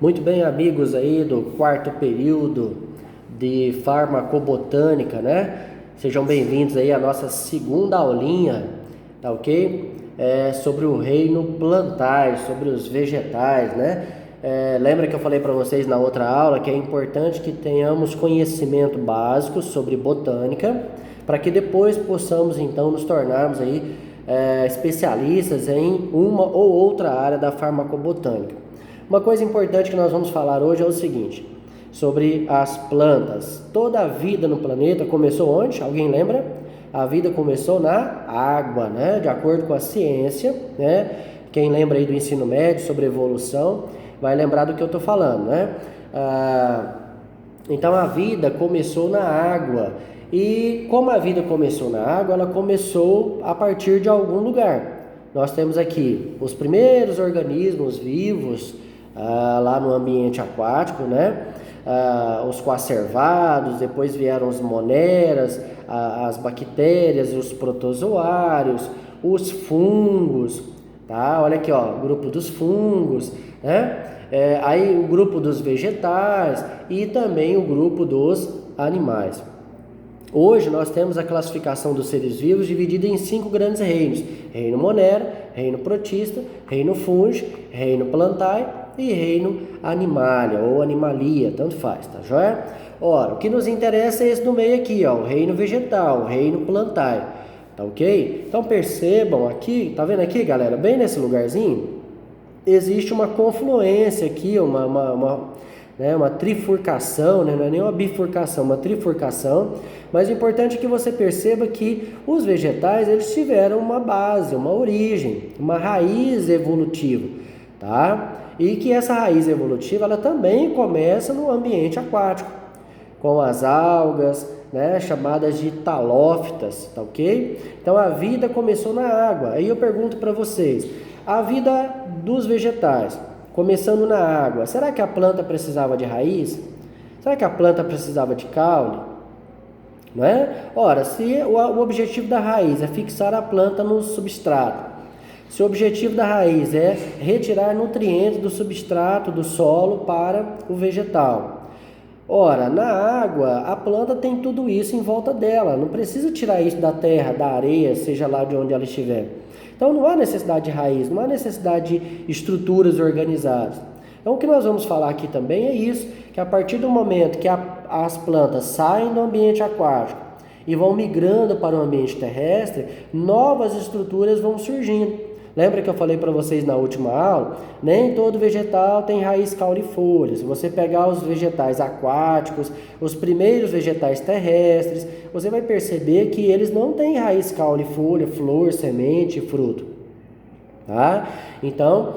Muito bem, amigos aí do quarto período de farmacobotânica, né? Sejam bem-vindos aí à nossa segunda aulinha, tá ok? Sobre o reino plantar, sobre os vegetais, né? Lembra que eu falei para vocês na outra aula que é importante que tenhamos conhecimento básico sobre botânica, para que depois possamos então nos tornarmos aí especialistas em uma ou outra área da farmacobotânica. Uma coisa importante que nós vamos falar hoje é o seguinte, sobre as plantas. Toda a vida no planeta começou onde? Alguém lembra? A vida começou na água, né? De acordo com a ciência, né? Quem lembra aí do ensino médio sobre evolução vai lembrar do que eu estou falando, né? Então a vida começou na água. E como a vida começou na água, ela começou a partir de algum lugar. Nós temos aqui os primeiros organismos vivos lá no ambiente aquático, né? Os coacervados, depois vieram os moneras, as bactérias, os protozoários, os fungos, tá? Olha aqui, ó, o grupo dos fungos, né? Aí o grupo dos vegetais e também o grupo dos animais. Hoje nós temos a classificação dos seres vivos dividida em 5 grandes reinos: reino monera, reino protista, reino fungi, reino plantae e reino animalia ou animalia, tanto faz, tá joia? Ora, o que nos interessa é esse do meio aqui, ó, o reino vegetal, o reino plantae, tá ok? Então percebam aqui, tá vendo aqui, galera, bem nesse lugarzinho, existe uma confluência aqui, uma trifurcação, né? Não é nem uma bifurcação, uma trifurcação, mas o importante é que você perceba que os vegetais, eles tiveram uma base, uma origem, uma raiz evolutiva, tá? E que essa raiz evolutiva, ela também começa no ambiente aquático, com as algas, né, chamadas de talófitas, tá ok? Então a vida começou na água. Aí eu pergunto para vocês, a vida dos vegetais, começando na água, será que a planta precisava de raiz? Será que a planta precisava de caule? Não é? Ora, se o objetivo da raiz é fixar a planta no substrato, se o objetivo da raiz é retirar nutrientes do substrato, do solo para o vegetal, ora, na água, a planta tem tudo isso em volta dela, não precisa tirar isso da terra, da areia, seja lá de onde ela estiver. Então não há necessidade de raiz, não há necessidade de estruturas organizadas. Então o que nós vamos falar aqui também é isso, que a partir do momento que as plantas saem do ambiente aquático e vão migrando para o ambiente terrestre, novas estruturas vão surgindo. Lembra que eu falei para vocês na última aula? Nem todo vegetal tem raiz, caule e folha. Se você pegar os vegetais aquáticos, os primeiros vegetais terrestres, você vai perceber que eles não têm raiz, caule, folha, flor, semente, fruto. Tá? Então,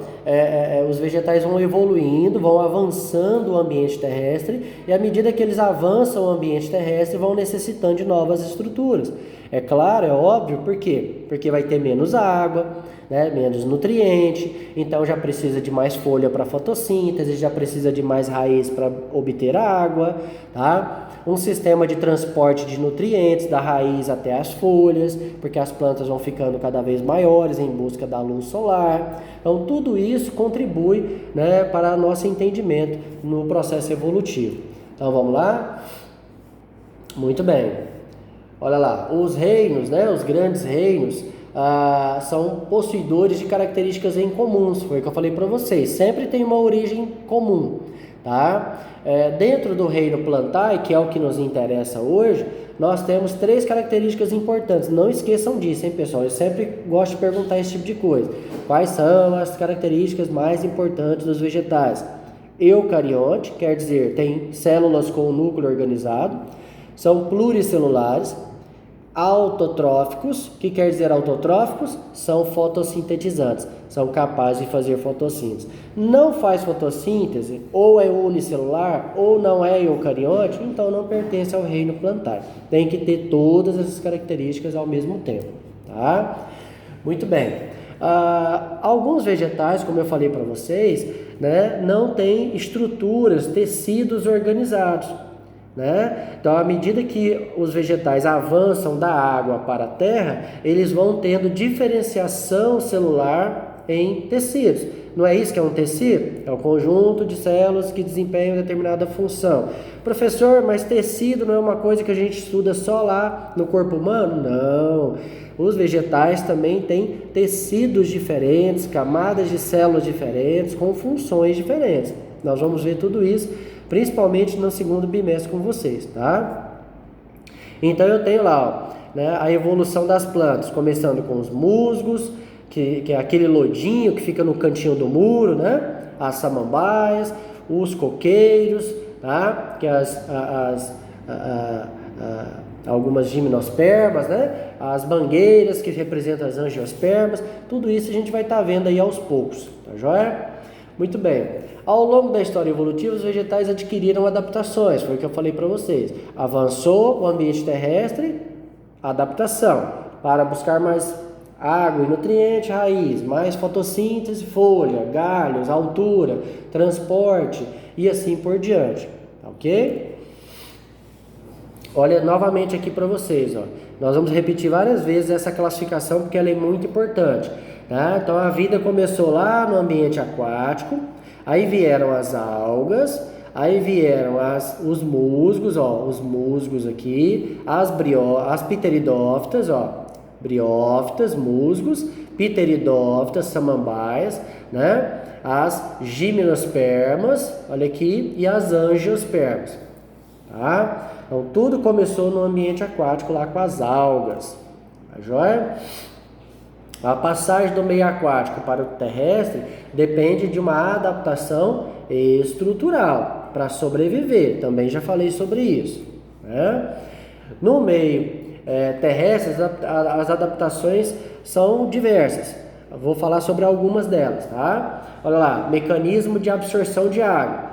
os vegetais vão evoluindo, vão avançando o ambiente terrestre, e à medida que eles avançam o ambiente terrestre, vão necessitando de novas estruturas. É claro, é óbvio, por quê? Porque vai ter menos água, né, menos nutriente, então já precisa de mais folha para fotossíntese, já precisa de mais raiz para obter água, tá? Um sistema de transporte de nutrientes da raiz até as folhas, porque as plantas vão ficando cada vez maiores em busca da luz solar. Então tudo isso contribui, né, para o nosso entendimento no processo evolutivo. Então vamos lá? Muito bem. Olha lá, os reinos, né, os grandes reinos, são possuidores de características em comuns, foi o que eu falei para vocês, sempre tem uma origem comum, tá? Dentro do reino plantae, que é o que nos interessa hoje, nós temos 3 características importantes, não esqueçam disso, hein, pessoal? Eu sempre gosto de perguntar esse tipo de coisa. Quais são as características mais importantes dos vegetais? Eucarionte, quer dizer, tem células com o núcleo organizado, são pluricelulares, autotróficos, que quer dizer autotróficos? São fotossintetizantes, são capazes de fazer fotossíntese. Não faz fotossíntese, ou é unicelular, ou não é eucarionte, então não pertence ao reino plantae. Tem que ter todas essas características ao mesmo tempo, tá? Muito bem. Alguns vegetais, como eu falei para vocês, né, não têm estruturas, tecidos organizados. Né? Então, à medida que os vegetais avançam da água para a terra, eles vão tendo diferenciação celular em tecidos. Não é isso que é um tecido? É o conjunto de células que desempenham determinada função. Professor, mas tecido não é uma coisa que a gente estuda só lá no corpo humano? Não. Os vegetais também têm tecidos diferentes, camadas de células diferentes, com funções diferentes. Nós vamos ver tudo isso, principalmente no segundo bimestre com vocês, tá? Então eu tenho lá, ó, né, a evolução das plantas, começando com os musgos, que é aquele lodinho que fica no cantinho do muro, né? As samambaias, os coqueiros, tá? Que algumas gimnospermas, né? As mangueiras que representam as angiospermas, tudo isso a gente vai estar vendo aí aos poucos, tá joia? Muito bem. Ao longo da história evolutiva, os vegetais adquiriram adaptações, foi o que eu falei para vocês. Avançou o ambiente terrestre, adaptação, para buscar mais água e nutriente, raiz, mais fotossíntese, folha, galhos, altura, transporte e assim por diante, ok? Olha novamente aqui para vocês, ó. Nós vamos repetir várias vezes essa classificação porque ela é muito importante, tá? Então a vida começou lá no ambiente aquático, aí vieram as algas, aí vieram os musgos, ó, os musgos aqui, as pteridófitas, ó, briófitas, musgos, pteridófitas, samambaias, né? As gimnospermas, olha aqui, e as angiospermas, tá? Então tudo começou no ambiente aquático lá com as algas, tá joia? A passagem do meio aquático para o terrestre depende de uma adaptação estrutural para sobreviver, também já falei sobre isso, né? No meio terrestre, as adaptações são diversas. Eu vou falar sobre algumas delas, tá? Olha lá, mecanismo de absorção de água,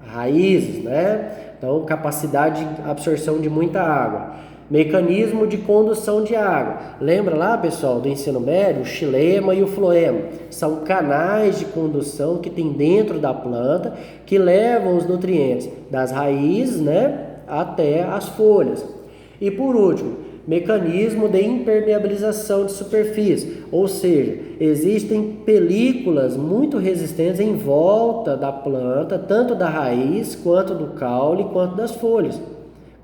raízes, né? Então, capacidade de absorção de muita água. Mecanismo de condução de água. Lembra lá, pessoal, do ensino médio, o xilema e o floema? São canais de condução que tem dentro da planta que levam os nutrientes das raízes, né, até as folhas. E por último, mecanismo de impermeabilização de superfície, ou seja, existem películas muito resistentes em volta da planta, tanto da raiz, quanto do caule, quanto das folhas,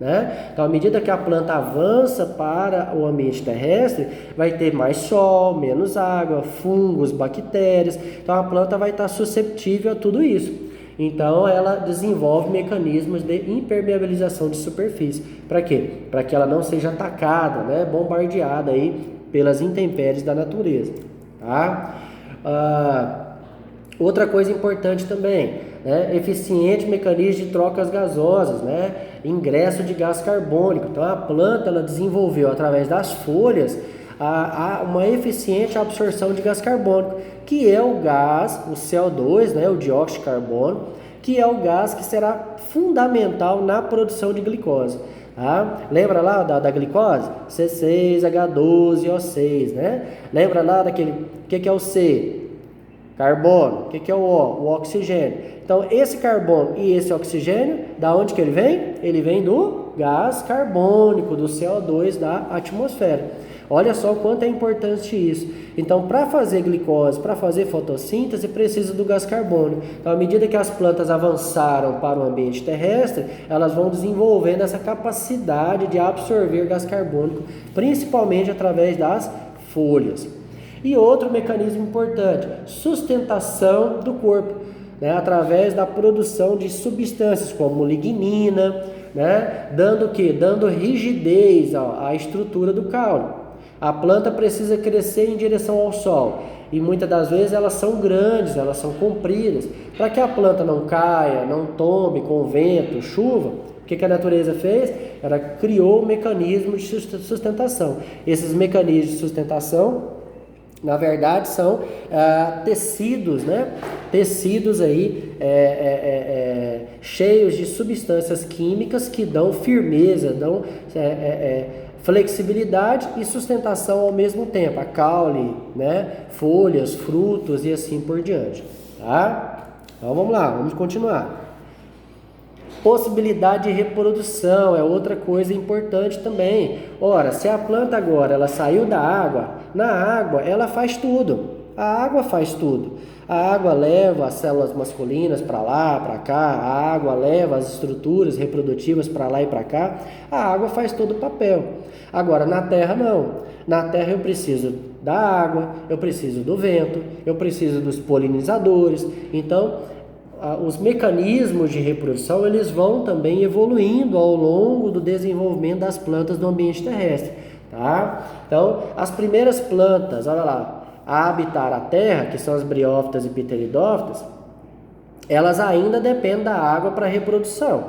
né? Então, à medida que a planta avança para o ambiente terrestre, vai ter mais sol, menos água, fungos, bactérias, então a planta vai estar susceptível a tudo isso. Então ela desenvolve mecanismos de impermeabilização de superfície. Para quê? Para que ela não seja atacada, né? Bombardeada aí pelas intempéries da natureza, tá? Outra coisa importante também, né? Eficiente mecanismo de trocas gasosas, né? Ingresso de gás carbônico. Então a planta ela desenvolveu através das folhas uma eficiente absorção de gás carbônico, que é o gás, o CO2, né, o dióxido de carbono, que é o gás que será fundamental na produção de glicose. Tá? Lembra lá da glicose? C6H12O6, né? Lembra lá daquele, o que é o C? Carbono. O que é o O? O oxigênio. Então, esse carbono e esse oxigênio, da onde que ele vem? Ele vem do gás carbônico, do CO2 da atmosfera. Olha só o quanto é importante isso. Então, para fazer glicose, para fazer fotossíntese, precisa do gás carbônico. Então, à medida que as plantas avançaram para o ambiente terrestre, elas vão desenvolvendo essa capacidade de absorver gás carbônico, principalmente através das folhas. E outro mecanismo importante, sustentação do corpo, né, através da produção de substâncias como lignina, né, dando o quê? Dando rigidez à estrutura do caule. A planta precisa crescer em direção ao sol e muitas das vezes elas são grandes, elas são compridas. Para que a planta não caia, não tombe com vento, chuva, o que a natureza fez? Ela criou um mecanismo de sustentação. Esses mecanismos de sustentação, na verdade, são tecidos, né? Tecidos aí cheios de substâncias químicas que dão firmeza, dão flexibilidade e sustentação ao mesmo tempo, a caule, né? Folhas, frutos e assim por diante, tá? Então vamos lá, vamos continuar. Possibilidade de reprodução é outra coisa importante também. Ora, se a planta agora ela saiu da água, na água ela faz tudo. A água faz tudo. A água leva as células masculinas para lá, para cá, a água leva as estruturas reprodutivas para lá e para cá. A água faz todo o papel. Agora, na terra não. Na terra eu preciso da água, eu preciso do vento, eu preciso dos polinizadores. Então, os mecanismos de reprodução eles vão também evoluindo ao longo do desenvolvimento das plantas no ambiente terrestre, tá? Então, as primeiras plantas, olha lá, a habitar a terra, que são as briófitas e pteridófitas, elas ainda dependem da água para reprodução,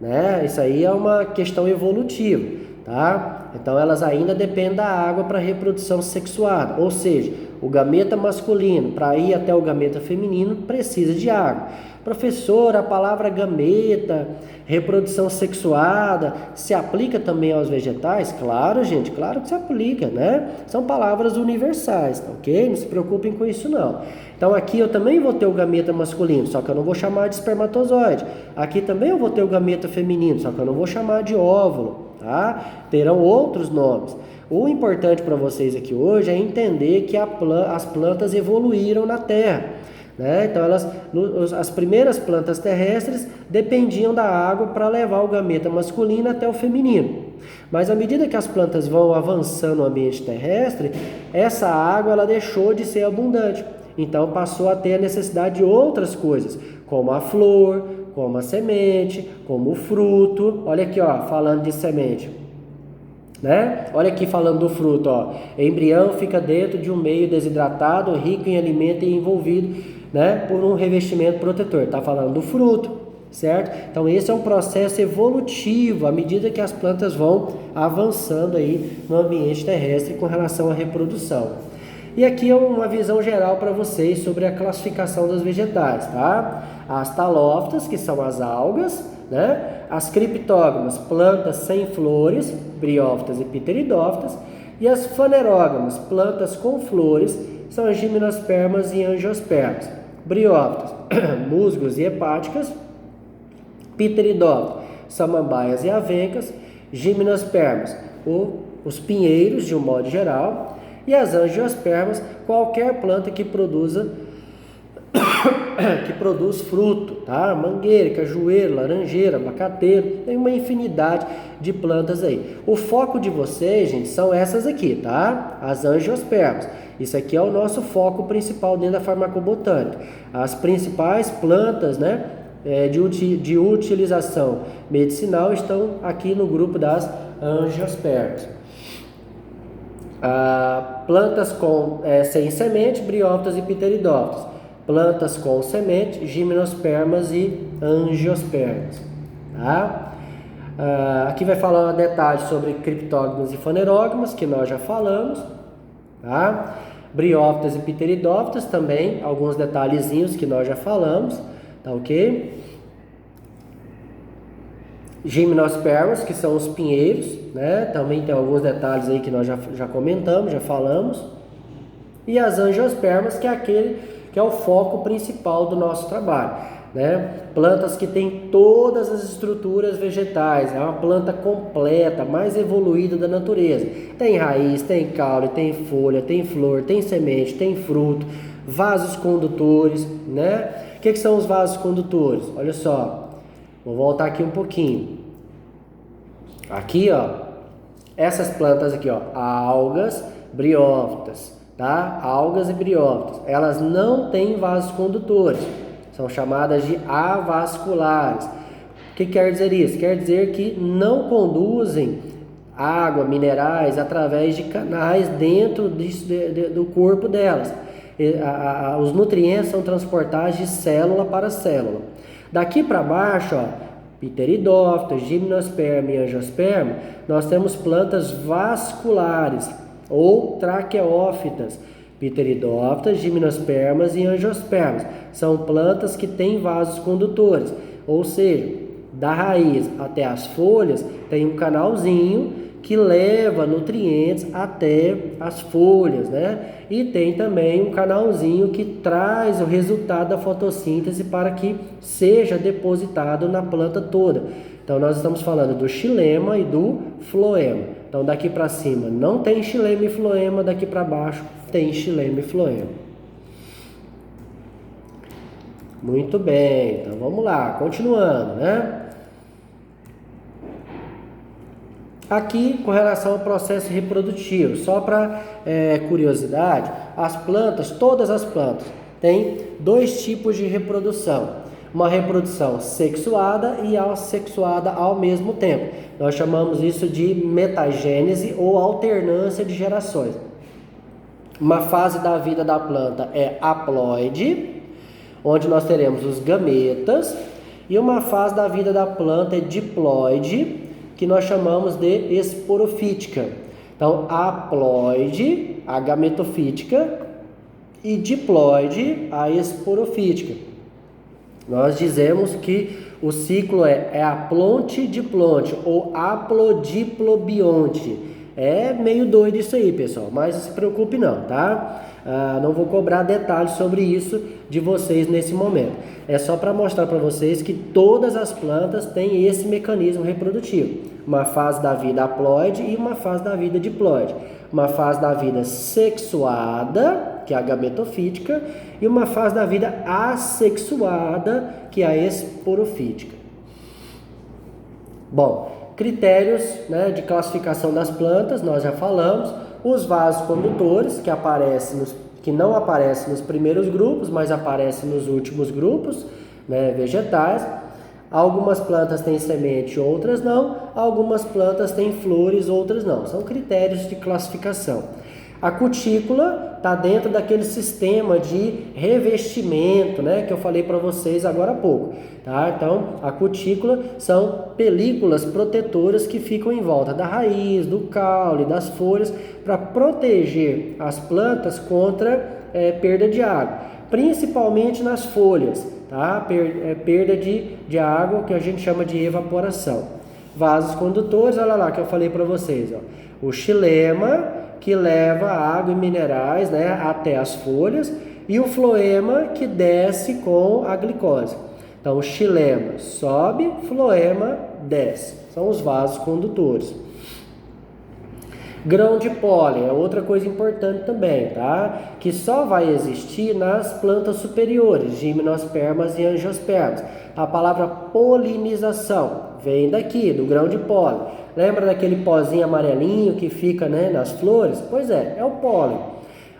né? Isso aí é uma questão evolutiva, tá? Então, elas ainda dependem da água para reprodução sexuada, ou seja, o gameta masculino, para ir até o gameta feminino, precisa de água. Professor, a palavra gameta, reprodução sexuada, se aplica também aos vegetais? Claro, gente, claro que se aplica, né? São palavras universais, tá ok? Não se preocupem com isso, não. Então, aqui eu também vou ter o gameta masculino, só que eu não vou chamar de espermatozoide. Aqui também eu vou ter o gameta feminino, só que eu não vou chamar de óvulo, tá? Terão outros nomes. O importante para vocês aqui hoje é entender que as plantas evoluíram na Terra, né? Então, as primeiras plantas terrestres dependiam da água para levar o gameta masculino até o feminino. Mas à medida que as plantas vão avançando no ambiente terrestre, essa água ela deixou de ser abundante. Então, passou a ter a necessidade de outras coisas, como a flor, como a semente, como o fruto. Olha aqui, ó, falando de semente. Né? Olha aqui falando do fruto, ó. O embrião fica dentro de um meio desidratado, rico em alimento e envolvido, né, por um revestimento protetor. Está falando do fruto, certo? Então esse é um processo evolutivo à medida que as plantas vão avançando aí no ambiente terrestre com relação à reprodução. E aqui é uma visão geral para vocês sobre a classificação dos vegetais, tá? As talófitas, que são as algas, né? As criptógamas, plantas sem flores, briófitas e pteridófitas, e as fanerógamas, plantas com flores, são as gimnospermas e angiospermas. Briófitas, musgos e hepáticas, pteridófitas, samambaias e avencas, gimnospermas, os pinheiros de um modo geral, e as angiospermas, qualquer planta que produz fruto, tá? Mangueira, cajueiro, laranjeira, abacateiro, tem uma infinidade de plantas aí. O foco de vocês, gente, são essas aqui, tá? As angiospermas. Isso aqui é o nosso foco principal dentro da farmacobotânica. As principais plantas, né, de utilização medicinal estão aqui no grupo das angiospermas. Plantas sem semente, briófitas e pteridófitas. Plantas com semente, gimnospermas e angiospermas, tá? Aqui vai falar detalhes sobre criptógamas e fanerógamas, que nós já falamos, tá? Briófitas e pteridófitas também, alguns detalhezinhos que nós já falamos, tá ok? Gimnospermas, que são os pinheiros, né? Também tem alguns detalhes aí que nós já comentamos, já falamos. E as angiospermas, que é o foco principal do nosso trabalho, né? Plantas que têm todas as estruturas vegetais, é uma planta completa, mais evoluída da natureza. Tem raiz, tem caule, tem folha, tem flor, tem semente, tem fruto, vasos condutores, né? O que são os vasos condutores? Olha só, vou voltar aqui um pouquinho. Aqui, ó, essas plantas aqui, ó, algas, briófitas, tá? Algas e briófitas, elas não têm vasos condutores, são chamadas de avasculares. O que quer dizer isso? Quer dizer que não conduzem água, minerais através de canais dentro do corpo delas. Os nutrientes são transportados de célula para célula. Daqui para baixo, ó, pteridófitas, gimnosperma e angiosperma, nós temos plantas vasculares ou traqueófitas. Pteridófitas, gimnospermas e angiospermas são plantas que têm vasos condutores, ou seja, da raiz até as folhas tem um canalzinho que leva nutrientes até as folhas, né? E tem também um canalzinho que traz o resultado da fotossíntese para que seja depositado na planta toda. Então nós estamos falando do xilema e do floema. Então daqui para cima não tem xilema e floema, daqui para baixo tem xilema e floema. Muito bem, então vamos lá, continuando, né? Aqui, com relação ao processo reprodutivo, só para curiosidade, as plantas, todas as plantas, têm dois tipos de reprodução. Uma reprodução sexuada e assexuada ao mesmo tempo. Nós chamamos isso de metagênese ou alternância de gerações. Uma fase da vida da planta é haploide, onde nós teremos os gametas, e uma fase da vida da planta é diploide, que nós chamamos de esporofítica. Então, haploide, a gametofítica, e diploide, a esporofítica. Nós dizemos que o ciclo é haplonte-diplonte ou haplodiplobionte. É meio doido isso aí, pessoal, mas não se preocupe não, tá? Não vou cobrar detalhes sobre isso de vocês nesse momento. É só para mostrar para vocês que todas as plantas têm esse mecanismo reprodutivo. Uma fase da vida haploide e uma fase da vida diploide. Uma fase da vida sexuada, que é a gametofítica, e uma fase da vida assexuada, que é a esporofítica. Bom, critérios, né, de classificação das plantas, nós já falamos. Os vasos condutores, que não aparecem nos primeiros grupos, mas aparecem nos últimos grupos, né, vegetais. Algumas plantas têm semente, outras não. Algumas plantas têm flores, outras não. São critérios de classificação. A cutícula está dentro daquele sistema de revestimento, né, que eu falei para vocês agora há pouco. Tá? Então, a cutícula são películas protetoras que ficam em volta da raiz, do caule, das folhas, para proteger as plantas contra perda de água, principalmente nas folhas, tá? Perda de água, que a gente chama de evaporação. Vasos condutores, olha lá que eu falei para vocês, ó. O xilema, que leva água e minerais, né, até as folhas, e o floema, que desce com a glicose. Então, o xilema sobe, floema desce. São os vasos condutores. Grão de pólen é outra coisa importante também, tá? Que só vai existir nas plantas superiores, gimnospermas e angiospermas. A palavra polinização vem daqui, do grão de pólen. Lembra daquele pozinho amarelinho que fica, né, nas flores? Pois é o pólen.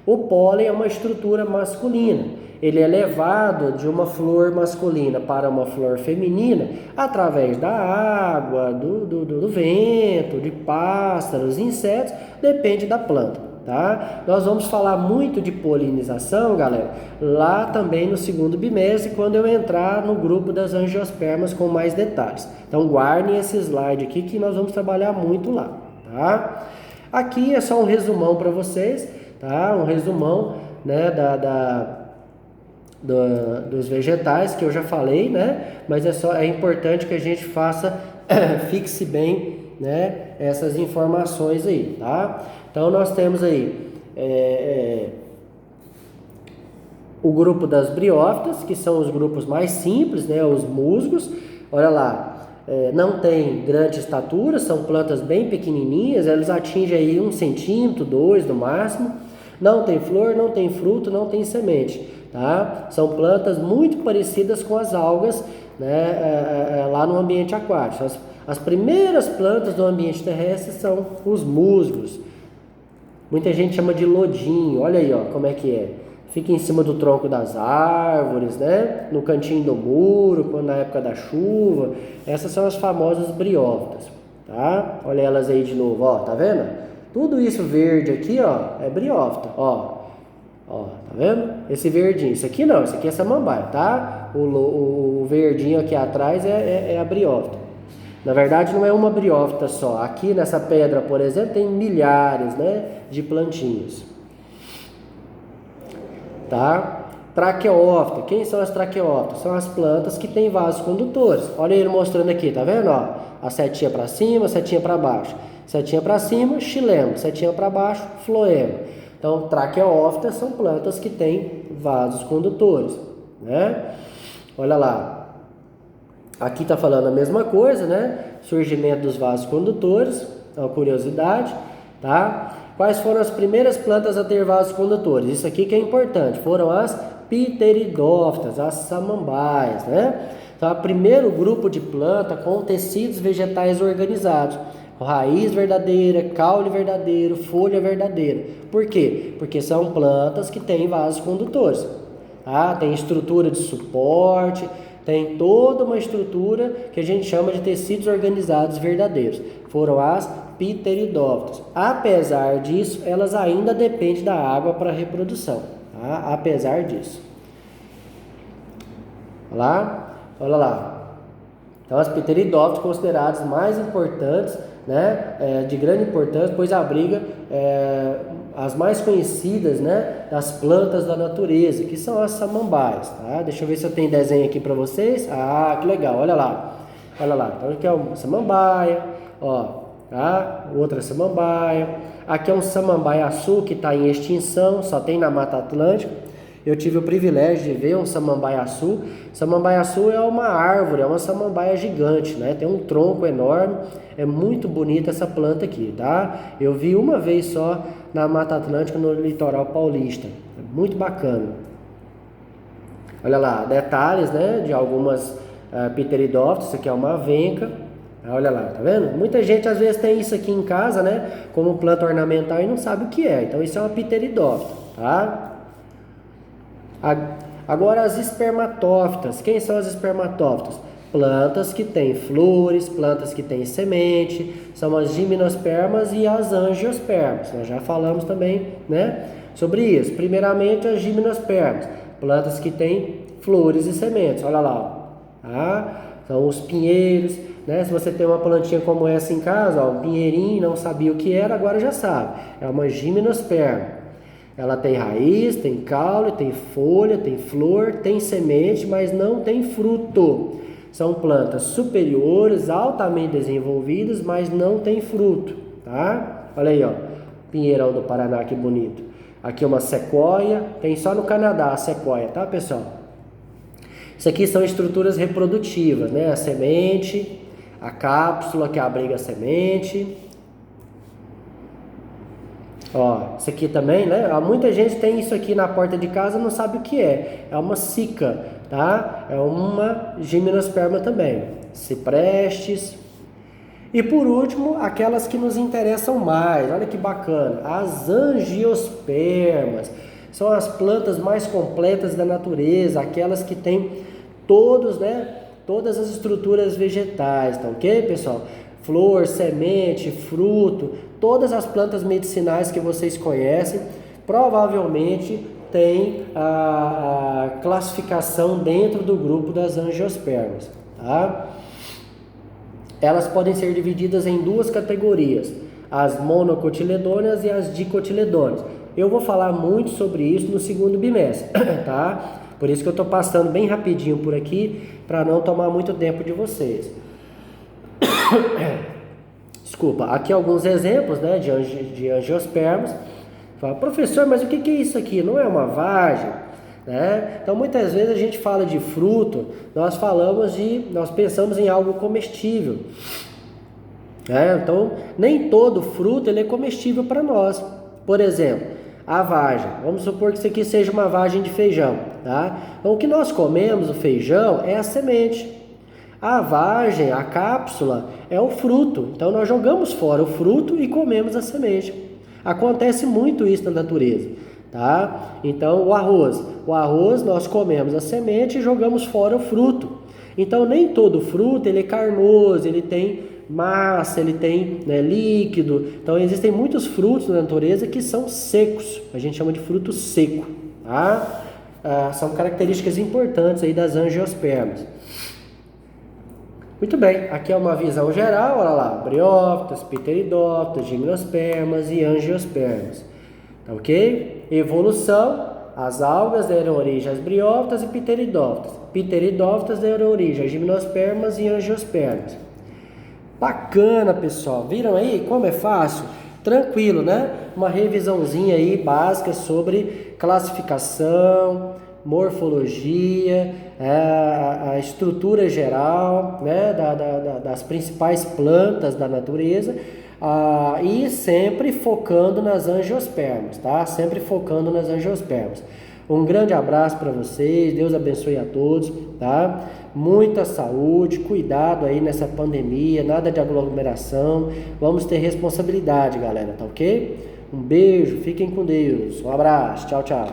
O pólen é uma estrutura masculina. Ele é levado de uma flor masculina para uma flor feminina através da água, do vento, de pássaros, insetos, depende da planta, tá? Nós vamos falar muito de polinização, galera, lá também no segundo bimestre, quando eu entrar no grupo das angiospermas com mais detalhes. Então guardem esse slide aqui que nós vamos trabalhar muito lá, tá? Aqui é só um resumão para vocês, tá? Um resumão, né, dos vegetais que eu já falei, né? Mas é importante que a gente fixe bem, né, essas informações aí, tá? Então nós temos aí o grupo das briófitas, que são os grupos mais simples, né? Os musgos, olha lá, não tem grande estatura, são plantas bem pequenininhas, elas atingem aí 1 centímetro, 2 no máximo. Não tem flor, não tem fruto, não tem semente. Tá? São plantas muito parecidas com as algas, né, lá no ambiente aquático. As primeiras plantas do ambiente terrestre são os musgos. Muita gente chama de lodinho. Olha aí, ó, como é que é. Fica em cima do tronco das árvores, né, no cantinho do muro, quando na época da chuva. Essas são as famosas briófitas. Tá? Olha elas aí de novo, ó, tá vendo? Tudo isso verde aqui, ó, é briófita, ó. Ó, tá vendo? Esse verdinho, isso aqui não, isso aqui é samambaia, tá? O verdinho aqui atrás é a briófita. Na verdade não é uma briófita só. Aqui nessa pedra, por exemplo, tem milhares, né, de plantinhas. Tá? Traqueófita. Quem são as traqueófitas? São as plantas que têm vasos condutores. Olha ele mostrando aqui, tá vendo? Ó, a setinha para cima, setinha para baixo. Setinha para cima, xilema. Setinha para baixo, floema. Então, traqueófitas são plantas que têm vasos condutores, né? Olha lá. Aqui está falando a mesma coisa, né? Surgimento dos vasos condutores, é uma curiosidade, tá? Quais foram as primeiras plantas a ter vasos condutores? Isso aqui que é importante. Foram as pteridófitas, as samambaias, né? Então, é o primeiro grupo de planta com tecidos vegetais organizados. Raiz verdadeira, caule verdadeiro, folha verdadeira. Por quê? Porque são plantas que têm vasos condutores. Tá? Tem estrutura de suporte, tem toda uma estrutura que a gente chama de tecidos organizados verdadeiros. Foram as pteridófitas. Apesar disso, elas ainda dependem da água para a reprodução. Tá? Apesar disso. Olha lá. Então, as pteridófitas consideradas mais importantes, né, de grande importância, pois abriga as mais conhecidas, né, das plantas da natureza, que são as samambaias. Tá? Deixa eu ver se eu tenho desenho aqui para vocês. Ah, que legal, olha lá. Então, aqui é uma samambaia, ó, tá? Outra samambaia. Aqui é um samambaia-açu que está em extinção, só tem na Mata Atlântica. Eu tive o privilégio de ver um samambaia-açu. Samambaia-açu é uma árvore, é uma samambaia gigante, né? Tem um tronco enorme, é muito bonita essa planta aqui, tá? Eu vi uma vez só na Mata Atlântica, no litoral paulista. É muito bacana. Olha lá, detalhes, né, de algumas pteridófitas. Isso aqui é uma avenca. Olha lá, tá vendo? Muita gente às vezes tem isso aqui em casa, né, como planta ornamental e não sabe o que é. Então isso é uma pteridófita, tá? Agora as espermatófitas. Quem são as espermatófitas? Plantas que têm flores, plantas que têm semente, são as gimnospermas e as angiospermas. Nós já falamos também, né, sobre isso. Primeiramente as gimnospermas, plantas que têm flores e sementes. Olha lá, tá? São os pinheiros, né? Se você tem uma plantinha como essa em casa, ó, um pinheirinho, não sabia o que era, agora já sabe. É uma gimnosperma. Ela tem raiz, tem caule, tem folha, tem flor, tem semente, mas não tem fruto. São plantas superiores, altamente desenvolvidas, mas não tem fruto, tá? Olha aí, ó, pinheirão do Paraná, que bonito. Aqui uma sequoia, tem só no Canadá a sequoia, tá, pessoal? Isso aqui são estruturas reprodutivas, né? A semente, a cápsula que abriga a semente. Ó, isso aqui também, né? Muita gente tem isso aqui na porta de casa e não sabe o que é. É uma cica, tá? É uma gimnosperma também. Ciprestes. E por último, aquelas que nos interessam mais. Olha que bacana. As angiospermas. São as plantas mais completas da natureza. Aquelas que têm todas as estruturas vegetais, tá ok, pessoal? Flor, semente, fruto, todas as plantas medicinais que vocês conhecem, provavelmente tem a classificação dentro do grupo das angiospermas, tá? Elas podem ser divididas em duas categorias, as monocotiledôneas e as dicotiledôneas. Eu vou falar muito sobre isso no segundo bimestre, tá? Por isso que eu estou passando bem rapidinho por aqui, para não tomar muito tempo de vocês. Desculpa, aqui alguns exemplos, né, de angiospermas. Fala, professor, mas o que é isso aqui? Não é uma vagem? Né? Então muitas vezes a gente fala de fruto, nós pensamos em algo comestível. Então nem todo fruto ele é comestível para nós. Por exemplo, a vagem. Vamos supor que isso aqui seja uma vagem de feijão. Tá? Então o que nós comemos, o feijão, é a semente. A vagem, a cápsula, é o fruto. Então nós jogamos fora o fruto e comemos a semente. Acontece muito isso na natureza, tá? Então o arroz nós comemos a semente e jogamos fora o fruto. Então nem todo fruto ele é carnoso, ele tem massa, ele tem, né, líquido. Então existem muitos frutos na natureza que são secos. A gente chama de fruto seco, tá? São características importantes aí das angiospermas. Muito bem, aqui é uma visão geral, olha lá, briófitas, pteridófitas, gimnospermas e angiospermas, tá ok? Evolução, as algas deram origem às briófitas e pteridófitas deram origem às gimnospermas e angiospermas. Bacana, pessoal, viram aí como é fácil? Tranquilo, né? Uma revisãozinha aí básica sobre classificação, morfologia, a estrutura geral, né, das principais plantas da natureza, e sempre focando nas angiospermas, tá? Sempre focando nas angiospermas. Um grande abraço para vocês, Deus abençoe a todos, tá? Muita saúde, cuidado aí nessa pandemia, nada de aglomeração, vamos ter responsabilidade, galera, tá ok? Um beijo, fiquem com Deus, um abraço, tchau, tchau.